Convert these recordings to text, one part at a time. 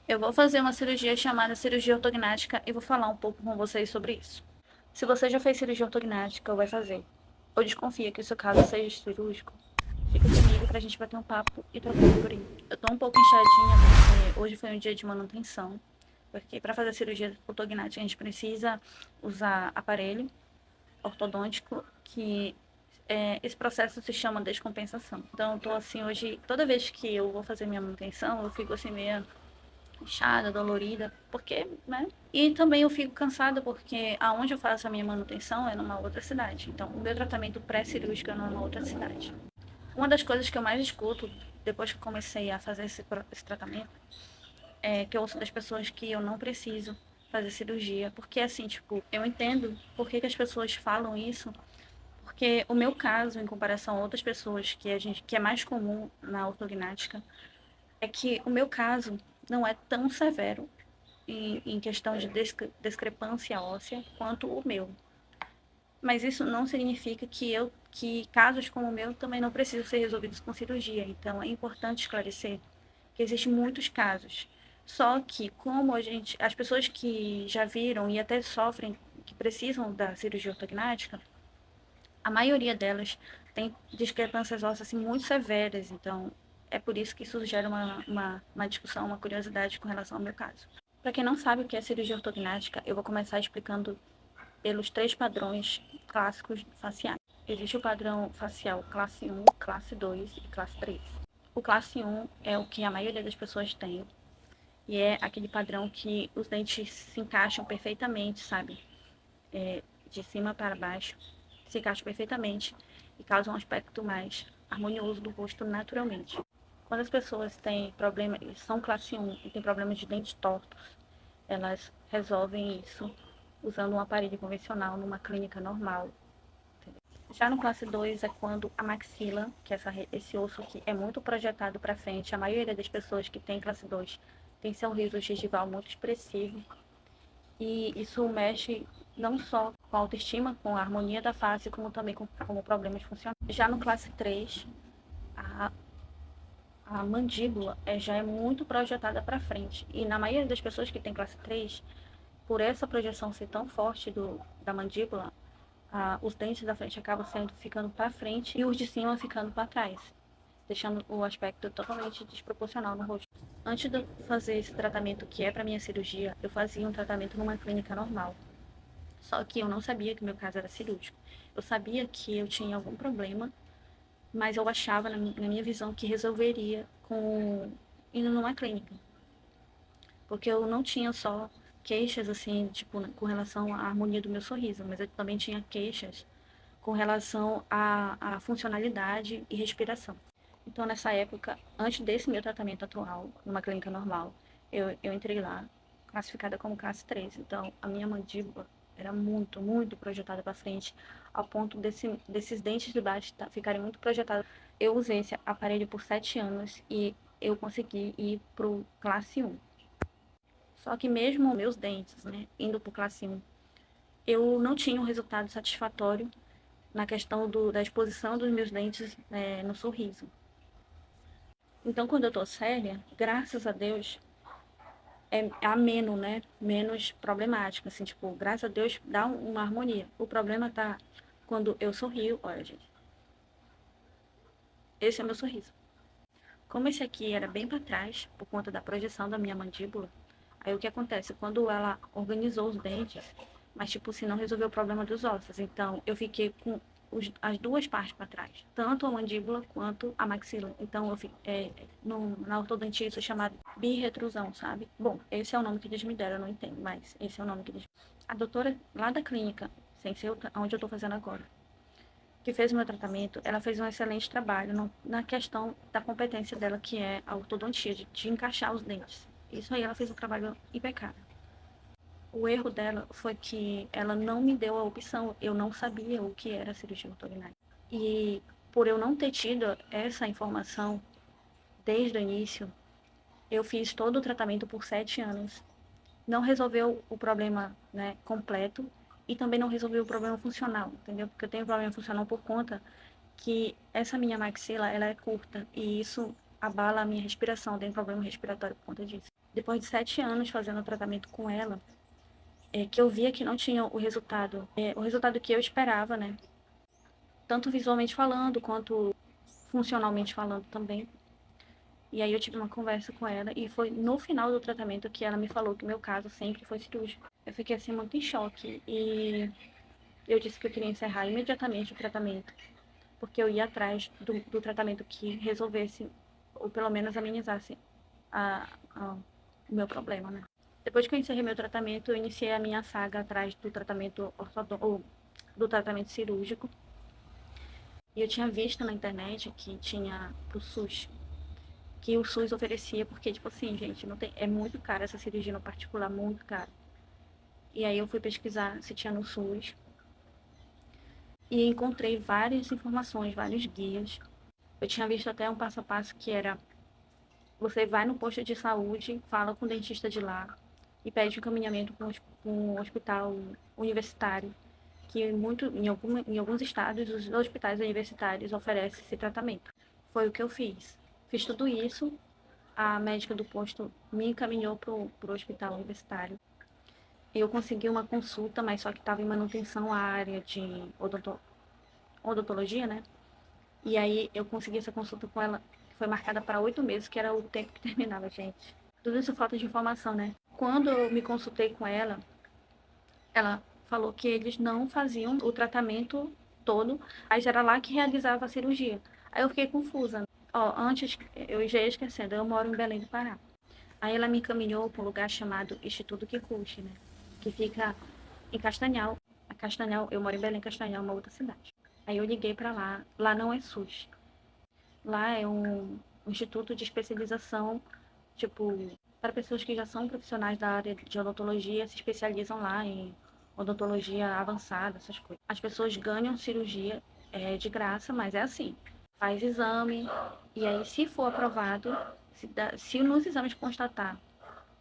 Eu vou fazer uma cirurgia chamada cirurgia ortognática e vou falar um pouco com vocês sobre isso. Se você já fez cirurgia ortognática ou vai fazer, ou desconfia que o seu caso seja cirúrgico, fica comigo pra gente bater um papo e trocar figurinha. Eu tô um pouco inchadinha porque hoje foi um dia de manutenção, porque para fazer cirurgia ortognática a gente precisa usar aparelho ortodôntico que esse processo se chama descompensação. Então, eu tô assim hoje, toda vez que eu vou fazer minha manutenção, eu fico assim meio inchada, dolorida, porque, né? E também eu fico cansada porque aonde eu faço a minha manutenção é numa outra cidade. Então, o meu tratamento pré-cirúrgico é numa outra cidade. Uma das coisas que eu mais escuto depois que eu comecei a fazer esse tratamento é que eu ouço das pessoas que eu não preciso fazer cirurgia, porque assim, tipo, eu entendo por que as pessoas falam isso, porque o meu caso, em comparação a outras pessoas que é mais comum na ortognática, é que o meu caso não é tão severo em questão de discrepância óssea quanto o meu. Mas isso não significa que casos como o meu também não precisam ser resolvidos com cirurgia. Então é importante esclarecer que existem muitos casos. Só que como as pessoas que já viram e até sofrem, que precisam da cirurgia ortognática, a maioria delas tem discrepâncias ósseas assim, muito severas. Então é por isso que isso gera uma discussão, uma curiosidade com relação ao meu caso. Para quem não sabe o que é cirurgia ortognática, eu vou começar explicando pelos três padrões clássicos faciais. Existe o padrão facial classe 1, classe 2 e classe 3. O classe 1 é o que a maioria das pessoas tem, e é aquele padrão que os dentes se encaixam perfeitamente, sabe? De cima para baixo, se encaixam perfeitamente e causam um aspecto mais harmonioso do rosto naturalmente. Quando as pessoas têm problema, são classe 1 e têm problemas de dentes tortos, elas resolvem isso usando um aparelho convencional numa clínica normal. Já no classe 2 é quando a maxila, que é esse osso que é muito projetado para frente, a maioria das pessoas que tem classe 2 tem seu riso gengival muito expressivo. E isso mexe não só com a autoestima, com a harmonia da face, como também com problemas funcionais. Já no classe 3, a, a mandíbula já é muito projetada para frente. E na maioria das pessoas que tem classe 3, por essa projeção ser tão forte da mandíbula, os dentes da frente acabam ficando para frente e os de cima ficando para trás, deixando o aspecto totalmente desproporcional no rosto. Antes de eu fazer esse tratamento que é para minha cirurgia, eu fazia um tratamento numa clínica normal. Só que eu não sabia que meu caso era cirúrgico. Eu sabia que eu tinha algum problema, mas eu achava, na minha visão, que resolveria indo numa clínica. Porque eu não tinha só queixas, assim, tipo, com relação à harmonia do meu sorriso, mas eu também tinha queixas com relação à funcionalidade e respiração. Então, nessa época, antes desse meu tratamento atual, numa clínica normal, eu entrei lá, classificada como classe 3. Então, a minha mandíbula era muito, muito projetada para frente, ao ponto desses dentes de baixo ficarem muito projetados. Eu usei esse aparelho por 7 anos e eu consegui ir para o classe 1. Só que mesmo meus dentes, né, indo para o classe 1, eu não tinha um resultado satisfatório na questão da exposição dos meus dentes no sorriso. Então, quando eu tô séria, graças a Deus, é ameno, né? Menos problemático, assim, tipo, graças a Deus dá uma harmonia. O problema tá quando eu sorrio, olha, gente, esse é meu sorriso. Como esse aqui era bem para trás, por conta da projeção da minha mandíbula, aí o que acontece? Quando ela organizou os dentes, mas tipo, se não resolveu o problema dos ossos, então eu fiquei com as duas partes para trás, tanto a mandíbula quanto a maxila. Então eu na ortodontia isso é chamado birretrusão, sabe? Bom, esse é o nome que eles me deram, eu não entendo, mas esse é o nome que eles. A doutora lá da clínica, sem ser onde eu estou fazendo agora, que fez o meu tratamento, ela fez um excelente trabalho na questão da competência dela, que é a ortodontia, de encaixar os dentes. Isso aí ela fez um trabalho impecável. O erro dela foi que ela não me deu a opção, eu não sabia o que era cirurgia ortognática. E por eu não ter tido essa informação desde o início, eu fiz todo o tratamento por 7 anos. Não resolveu o problema, né, completo e também não resolveu o problema funcional, entendeu? Porque eu tenho problema funcional por conta que essa minha maxila, ela é curta e isso abala a minha respiração, tem problema respiratório por conta disso. depois de 7 anos fazendo tratamento com ela, que eu via que não tinha o resultado que eu esperava, né? Tanto visualmente falando, quanto funcionalmente falando também. E aí eu tive uma conversa com ela e foi no final do tratamento que ela me falou que o meu caso sempre foi cirúrgico. Eu fiquei assim muito em choque e eu disse que eu queria encerrar imediatamente o tratamento, porque eu ia atrás do tratamento que resolvesse, ou pelo menos amenizasse o meu problema, né? Depois que eu encerrei meu tratamento, eu iniciei a minha saga atrás do tratamento ou do tratamento cirúrgico. E eu tinha visto na internet que tinha pro SUS, que o SUS oferecia, porque, tipo assim, gente, não tem, é muito caro essa cirurgia no particular, muito caro. E aí eu fui pesquisar se tinha no SUS e encontrei várias informações, vários guias. Eu tinha visto até um passo a passo que era: você vai no posto de saúde, fala com o dentista de lá e pede um encaminhamento para um hospital universitário, que em alguns estados os hospitais universitários oferecem esse tratamento. Foi o que eu fiz. Fiz tudo isso, a médica do posto me encaminhou para o hospital universitário. Eu consegui uma consulta, mas só que estava em manutenção a área de odontologia, né? E aí eu consegui essa consulta com ela, que foi marcada para 8 meses, que era o tempo que terminava, gente. Tudo isso falta de informação, né? Quando eu me consultei com ela falou que eles não faziam o tratamento todo, mas era lá que realizava a cirurgia. Aí eu fiquei confusa. Ó, antes, eu já ia esquecendo, eu moro em Belém do Pará. Aí ela me encaminhou para um lugar chamado Instituto Kikuchi, né? Que fica em Castanhal. A Castanhal, eu moro em Belém, Castanhal, uma outra cidade. Aí eu liguei para lá. Lá não é SUS. Lá é um instituto de especialização, tipo, para pessoas que já são profissionais da área de odontologia, se especializam lá em odontologia avançada, essas coisas. As pessoas ganham cirurgia de graça, mas é assim: faz exame, e aí, se for aprovado, se nos exames constatar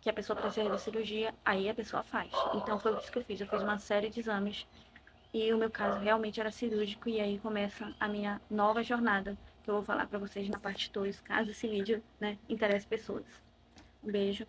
que a pessoa precisa de cirurgia, aí a pessoa faz. Então foi isso que eu fiz. Eu fiz uma série de exames e o meu caso realmente era cirúrgico, e aí começa a minha nova jornada, que eu vou falar para vocês na parte 2, caso esse vídeo, né, interesse pessoas. Um beijo.